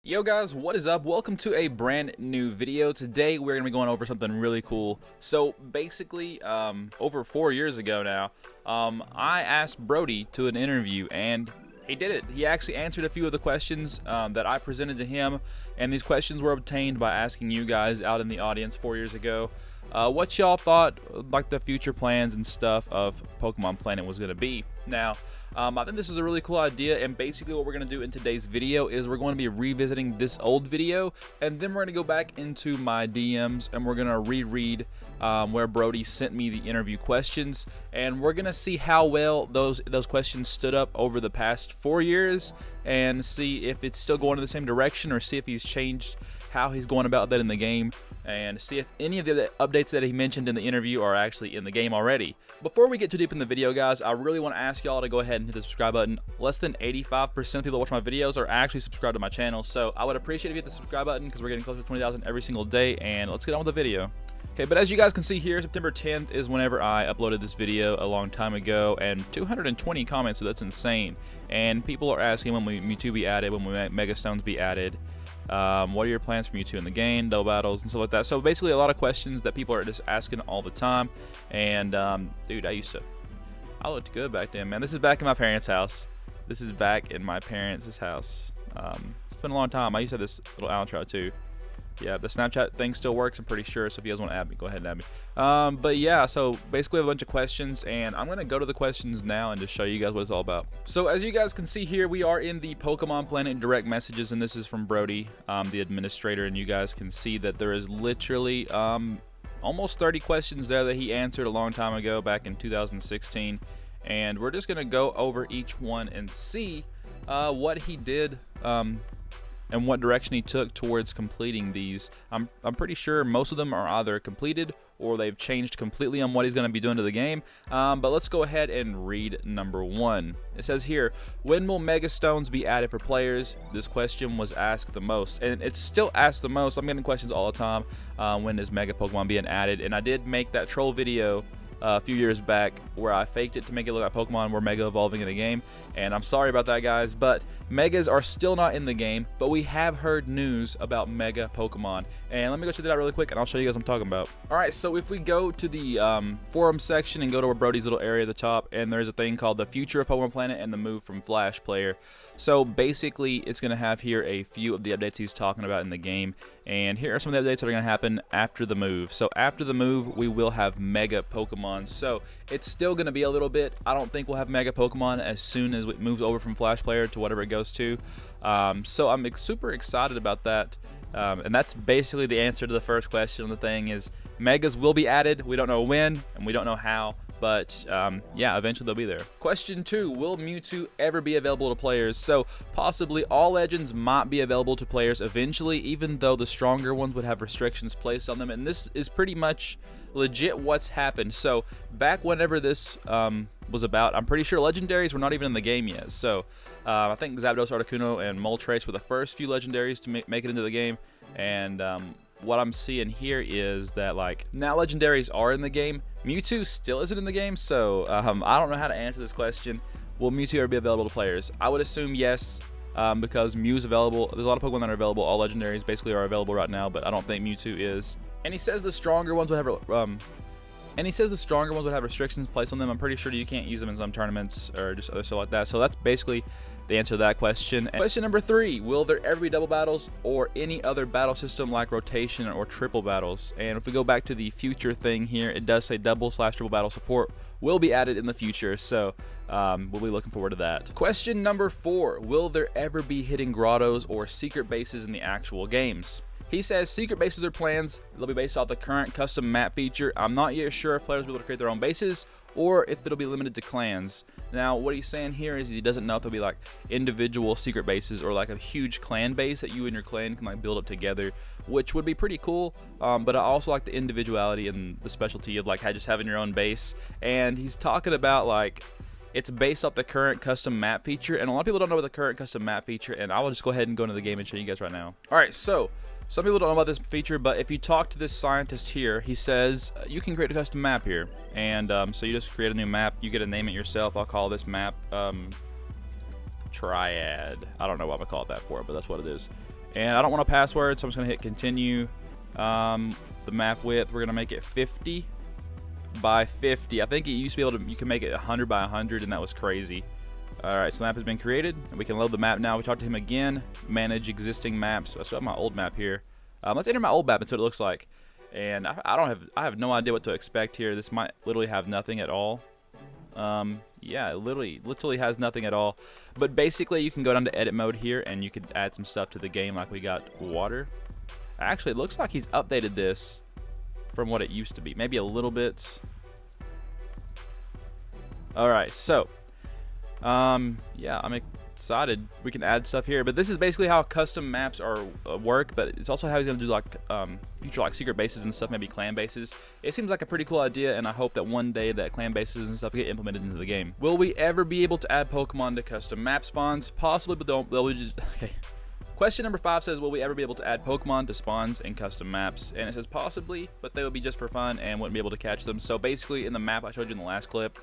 Yo guys, what is up? Welcome to a brand new video. Today we're going to be going over something really cool. So basically, over 4 years ago now, I asked Brody to an interview and he did it. He actually answered a few of the questions that I presented to him, and these questions were obtained by asking you guys out in the audience 4 years ago what y'all thought like the future plans and stuff of Pokemon Planet was going to be. Now, I think this is a really cool idea, and basically what we're going to do in today's video is we're going to be revisiting this old video, and then we're going to go back into my DMs and we're going to reread where Brody sent me the interview questions, and we're going to see how well those questions stood up over the past 4 years and see if it's still going in the same direction or see if he's changed how he's going about that in the game, and see if any of the updates that he mentioned in the interview are actually in the game already. Before we get too deep in the video, guys, I really want to ask y'all to go ahead and hit the subscribe button. Less than 85% of people that watch my videos are actually subscribed to my channel, so I would appreciate if you hit the subscribe button because we're getting closer to 20,000 every single day, and let's get on with the video. Okay, but as you guys can see here, September 10th is whenever I uploaded this video a long time ago, and 220 comments, so that's insane. And people are asking when Mewtwo be added, when Mega Stones be added. What are your plans for Mewtwo in the game, double battles, and stuff like that. So basically a lot of questions that people are just asking all the time. And dude, I looked good back then, man. This is back in my parents' house. It's been a long time. I used to have this little outro too. Yeah, the Snapchat thing still works, I'm pretty sure, so if you guys want to add me, go ahead and add me. But yeah, so basically we have a bunch of questions, and I'm going to go to the questions now and just show you guys what it's all about. So as you guys can see here, we are in the Pokemon Planet direct messages, and this is from Brody, the administrator, and you guys can see that there is literally almost 30 questions there that he answered a long time ago, back in 2016, and we're just going to go over each one and see what he did and what direction he took towards completing these. I'm pretty sure most of them are either completed or they've changed completely on what he's going to be doing to the game. But let's go ahead and read number 1. It says here, when will Mega Stones be added for players? This question was asked the most, and it's still asked the most. I'm getting questions all the time. When is Mega Pokemon being added? And I did make that troll video a few years back where I faked it to make it look like Pokemon were Mega evolving in the game, and I'm sorry about that, guys, but Megas are still not in the game, but we have heard news about Mega Pokemon, and let me go check that out really quick and I'll show you guys what I'm talking about. Alright, so if we go to the forum section and go to where Brody's little area at the top, and there's a thing called the future of Pokemon Planet and the move from Flash player. So basically it's going to have here a few of the updates he's talking about in the game, and here are some of the updates that are going to happen after the move. So after the move, we will have Mega Pokemon. So it's still going to be a little bit. I don't think we'll have Mega Pokemon as soon as it moves over from Flash player to whatever it goes to. So I'm super excited about that. And that's basically the answer to the first question on the thing is Megas will be added. We don't know when and we don't know how, but yeah, eventually they'll be there. Question 2, will Mewtwo ever be available to players? So possibly all legends might be available to players eventually, even though the stronger ones would have restrictions placed on them, and this is pretty much legit what's happened. So back whenever this was about, I'm pretty sure legendaries were not even in the game yet. So I think Zapdos, Articuno, and Moltres were the first few legendaries to make it into the game, and what I'm seeing here is that like now legendaries are in the game. Mewtwo still isn't in the game, so I don't know how to answer this question. Will Mewtwo ever be available to players? I would assume yes, because Mew's available. There's a lot of Pokemon that are available. All legendaries basically are available right now, but I don't think Mewtwo is. And he says the stronger ones would have restrictions placed on them. I'm pretty sure you can't use them in some tournaments or just other stuff like that. So that's basically the answer to that question. And question number 3, will there ever be double battles or any other battle system like rotation or triple battles? And if we go back to the future thing here, it does say double/triple battle support will be added in the future, so we'll be looking forward to that. Question number 4, will there ever be hidden grottos or secret bases in the actual games? He says secret bases are plans. They'll be based off the current custom map feature. I'm not yet sure if players will be able to create their own bases or if it'll be limited to clans. Now, what he's saying here is he doesn't know if there'll be like individual secret bases or like a huge clan base that you and your clan can like build up together, which would be pretty cool. But I also like the individuality and the specialty of like just having your own base. And he's talking about like it's based off the current custom map feature, and a lot of people don't know about the current custom map feature, and I will just go ahead and go into the game and show you guys right now. Alright, so some people don't know about this feature, but if you talk to this scientist here, he says you can create a custom map here. And so you just create a new map. You get to name it yourself. I'll call this map Triad. I don't know what I'm going to call it that for, but that's what it is. And I don't want a password, so I'm just going to hit continue. The map width, we're going to make it 50 by 50. I think it used to be able to, you can make it 100 by 100, and that was crazy. Alright, so the map has been created, and we can load the map now. We talked to him again. Manage existing maps. I still have my old map here. Let's enter my old map and see what it looks like. And I have no idea what to expect here. This might literally have nothing at all. Yeah, it literally has nothing at all. But basically, you can go down to edit mode here, and you could add some stuff to the game, like we got water. Actually, it looks like he's updated this from what it used to be. Maybe a little bit. Alright, so yeah, I'm excited. We can add stuff here, but this is basically how custom maps are work. But it's also how he's gonna do like future like secret bases and stuff, maybe clan bases. It seems like a pretty cool idea, and I hope that one day that clan bases and stuff get implemented into the game. Will we ever be able to add Pokemon to custom map spawns? Possibly, but they'll just okay. Question number 5 says, will we ever be able to add Pokemon to spawns in custom maps? And it says possibly, but they would be just for fun and wouldn't be able to catch them. So basically, in the map I showed you in the last clip,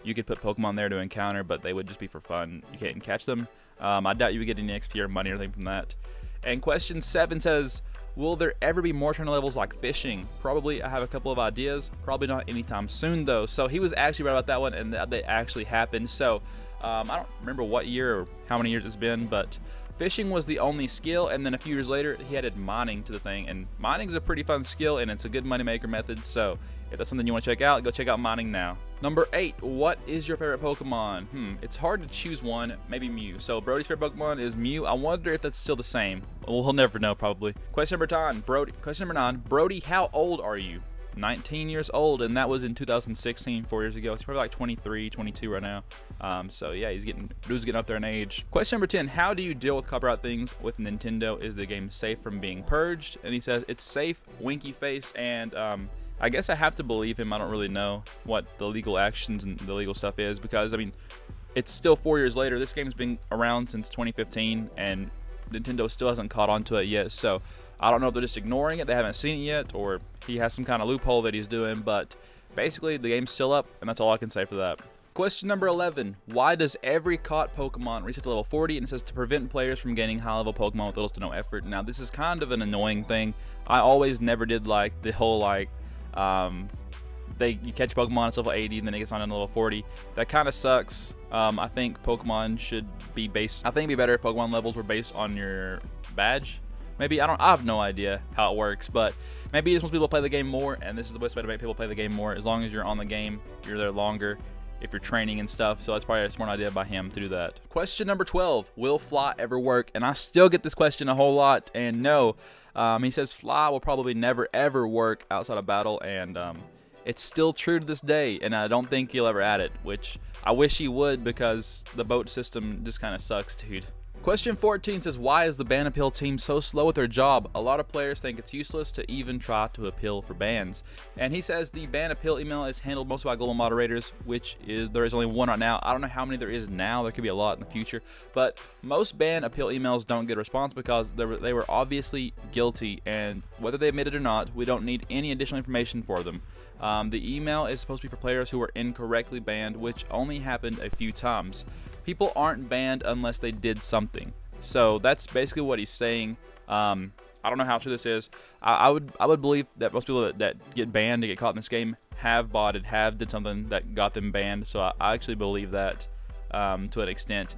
you could put Pokemon there to encounter, but they would just be for fun. You can't catch them. I doubt you would get any XP or money or anything from that. And question 7 says, will there ever be more tournament levels like fishing? Probably. I have a couple of ideas. Probably not anytime soon, though. So he was actually right about that one, and they actually happened. So I don't remember what year or how many years it's been, but fishing was the only skill, and then a few years later, he added mining to the thing. And mining is a pretty fun skill, and it's a good moneymaker method. So if that's something you want to check out, go check out mining now. Number 8, what is your favorite Pokemon? It's hard to choose one, maybe Mew. So Brody's favorite Pokemon is Mew. I wonder if that's still the same. Well, he'll never know probably. Question number 9, Brody, how old are you? 19 years old, and that was in 2016, 4 years ago. He's probably like 23, 22 right now. So yeah, dude's getting up there in age. Question number 10, how do you deal with copyright things with Nintendo? Is the game safe from being purged? And he says it's safe, winky face, and I guess I have to believe him. I don't really know what the legal actions and the legal stuff is, because I mean, it's still 4 years later. This game's been around since 2015, and Nintendo still hasn't caught on to it yet. So I don't know if they're just ignoring it, they haven't seen it yet, or he has some kind of loophole that he's doing. But basically, the game's still up, and that's all I can say for that. Question number 11, why does every caught Pokemon reset to level 40? And it says to prevent players from gaining high level Pokemon with little to no effort. Now, this is kind of an annoying thing. I always never did like the whole like you catch Pokemon it's level 80 and then it gets on to level 40. That kind of sucks. I think Pokemon should be based. I think it'd be better if Pokemon levels were based on your badge. Maybe I have no idea how it works, but maybe he just wants people to play the game more, and this is the best way to make people play the game more. As long as you're on the game, you're there longer. If you're training and stuff, so that's probably a smart idea by him to do that. Question number 12, will Fly ever work? And I still get this question a whole lot, and no. He says Fly will probably never ever work outside of battle, and it's still true to this day, and I don't think he'll ever add it, which I wish he would, because the boat system just kind of sucks, dude. Question 14 says, why is the ban appeal team so slow at their job? A lot of players think it's useless to even try to appeal for bans. And he says the ban appeal email is handled mostly by global moderators, which there is only one right now. I don't know how many there is now. There could be a lot in the future. But most ban appeal emails don't get a response because they were obviously guilty. And whether they admit it or not, we don't need any additional information for them. The email is supposed to be for players who were incorrectly banned, which only happened a few times. People aren't banned unless they did something. So that's basically what he's saying. I don't know how true this is. I would believe that most people that get banned, to get caught in this game, have botted, did something that got them banned. So I actually believe that to an extent.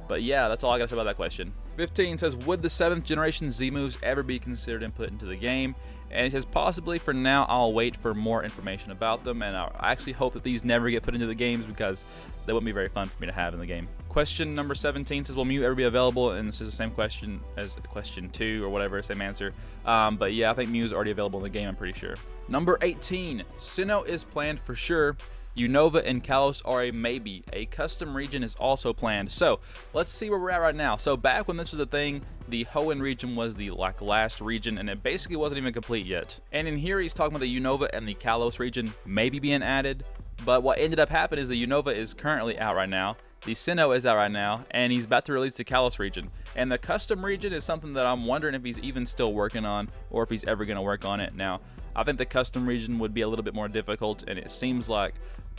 But yeah, that's all I got to say about that question. 15 says, would the 7th generation Z moves ever be considered and put into the game? And it says, possibly. For now, I'll wait for more information about them, and I actually hope that these never get put into the games, because they wouldn't be very fun for me to have in the game. Question number 17 says, will Mew ever be available? And this is the same question as question 2 or whatever, same answer. But yeah, I think Mew is already available in the game, I'm pretty sure. Number 18, Sinnoh is planned for sure. Unova and Kalos are a maybe. A custom region is also planned. So let's see where we're at right now. So back when this was a thing, the Hoenn region was the last region, and it basically wasn't even complete yet. And in here he's talking about the Unova and the Kalos region maybe being added. But what ended up happening is the Unova is currently out right now. The Sinnoh is out right now, and he's about to release the Kalos region. And the custom region is something that I'm wondering if he's even still working on, or if he's ever going to work on it. Now, I think the custom region would be a little bit more difficult, and it seems like,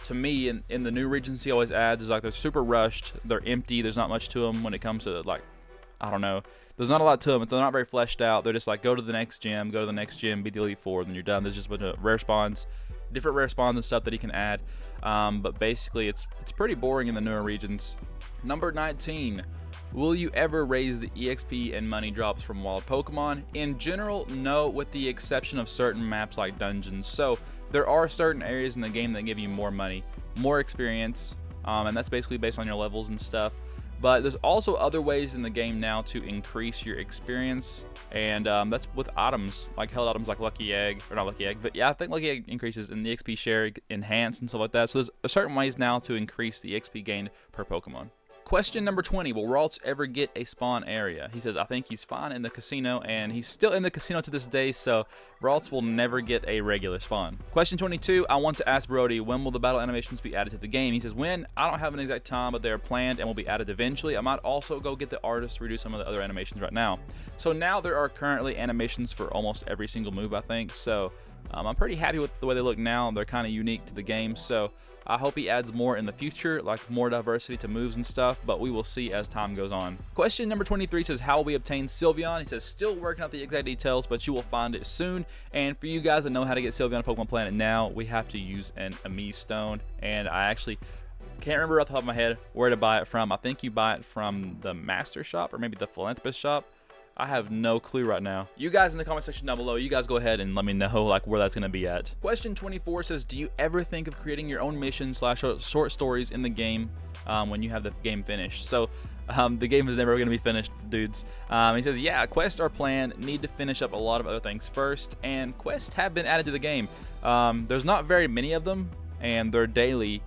to me, in the new regions he always adds, is like they're super rushed, they're empty, there's not much to them when it comes to, like, I don't know, there's not a lot to them. They're not very fleshed out. They're just like, go to the next gym, go to the next gym, be the Elite Four, then you're done. There's just a bunch of rare spawns, different rare spawns and stuff that he can add. But basically, it's pretty boring in the newer regions. Number 19. Will you ever raise the EXP and money drops from wild Pokemon? In general, no, with the exception of certain maps like dungeons. So there are certain areas in the game that give you more money, more experience, and that's basically based on your levels and stuff. But there's also other ways in the game now to increase your experience, and that's with items, like held items like Lucky Egg, or not Lucky Egg, but yeah, I think Lucky Egg increases in the XP share, enhance, and stuff like that. So there's certain ways now to increase the XP gained per Pokemon. Question number 20, will Ralts ever get a spawn area? He says, I think he's fine in the casino, and he's still in the casino to this day, so Ralts will never get a regular spawn. Question 22, I want to ask Brody, when will the battle animations be added to the game? He says, when? I don't have an exact time, but they are planned and will be added eventually. I might also go get the artist to redo some of the other animations right now. So now there are currently animations for almost every single move, I think, so I'm pretty happy with the way they look now. They're kind of unique to the game, so I hope he adds more in the future, like more diversity to moves and stuff, but we will see as time goes on. Question number 23 says, how will we obtain Sylveon? He says, still working out the exact details, but you will find it soon. And for you guys that know how to get Sylveon on Pokemon Planet now, we have to use an Amiz Stone, and I actually can't remember off the top of my head where to buy it from. I think you buy it from the Master Shop or maybe the Philanthropist Shop. I have no clue right now. You guys in the comment section down below, you guys go ahead and let me know like where that's going to be at. Question 24 says, do you ever think of creating your own missions / short stories in the game when you have the game finished? So the game is never going to be finished, dudes. He says, yeah, quests are planned, need to finish up a lot of other things first, and quests have been added to the game. There's not very many of them, and they're daily.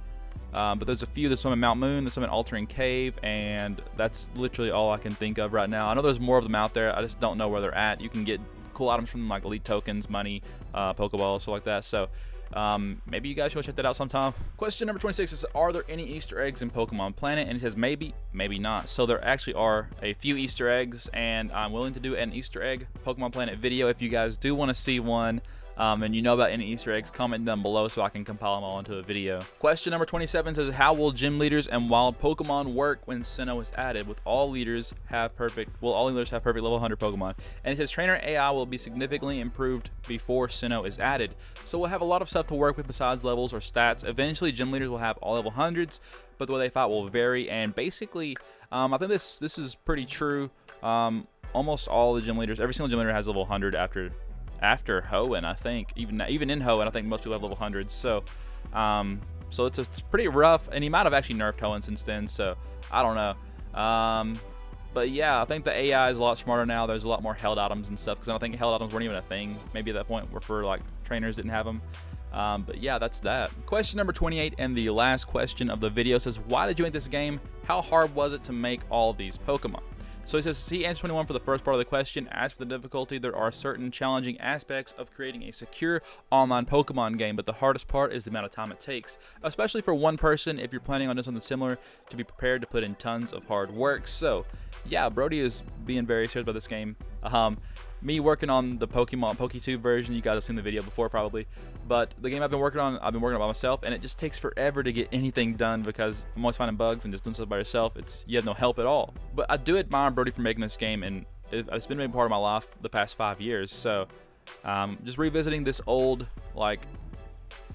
But there's a few. There's some in Mount Moon, there's some in Altering Cave, and that's literally all I can think of right now. I know there's more of them out there. I just don't know where they're at. You can get cool items from them, like elite tokens, money, Pokeballs, stuff like that. So maybe you guys should check that out sometime. Question number 26 is, are there any Easter eggs in Pokemon Planet? And he says maybe, maybe not. So there actually are a few Easter eggs, and I'm willing to do an Easter egg Pokemon Planet video if you guys do want to see one. And you know about any Easter eggs, comment down below so I can compile them all into a video. Question number 27 says, how will gym leaders and wild Pokemon work when Sinnoh is added? Will all leaders have perfect level 100 Pokemon? And it says, trainer AI will be significantly improved before Sinnoh is added. So we'll have a lot of stuff to work with besides levels or stats. Eventually, gym leaders will have all level 100s, but the way they fight will vary. And basically, I think this is pretty true. Almost all the gym leaders, every single gym leader has level 100 after Hoenn, I think. Even in Hoenn, I think most people have level 100s. So so it's pretty rough, and he might have actually nerfed Hoenn since then, so I don't know. But yeah, I think the AI is a lot smarter now. There's a lot more held items and stuff, because I don't think held items weren't even a thing maybe at that point, where for like trainers didn't have them. But yeah, that's that. Question number 28 and the last question of the video says, why did you make this game? How hard was it to make all these Pokemon? So he says, he answered 21 for the first part of the question. As for the difficulty, there are certain challenging aspects of creating a secure online Pokemon game, but the hardest part is the amount of time it takes, especially for one person. If you're planning on doing something similar, to be prepared to put in tons of hard work. So yeah, Brody is being very serious about this game. Me working on the Pokemon Poke2 version, you guys have seen the video before probably, but the game I've been working on by myself, and it just takes forever to get anything done because I'm always finding bugs and just doing stuff by yourself. You have no help at all. But I do admire Brody for making this game, and it's been a big part of my life the past 5 years. So just revisiting this old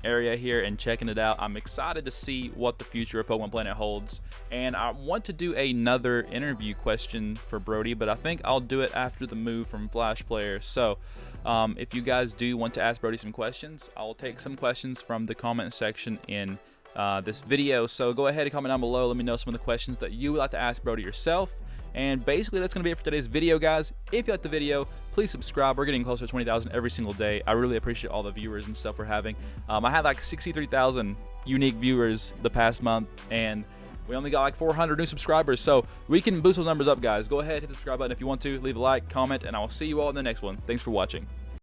area here and checking it out, I'm excited to see what the future of Pokemon Planet holds. And I want to do another interview question for Brody, but I think I'll do it after the move from Flash Player. So if you guys do want to ask Brody some questions, I'll take some questions from the comment section in this video. So go ahead and comment down below, let me know some of the questions that you would like to ask Brody yourself. And basically that's going to be it for today's video, guys. If you liked the video, please subscribe. We're getting closer to 20,000 every single day. I really appreciate all the viewers and stuff we're having. I had like 63,000 unique viewers the past month, and we only got like 400 new subscribers, so we can boost those numbers up, guys. Go ahead, hit the subscribe button if you want to. Leave a like, comment, and I will see you all in the next one. Thanks for watching.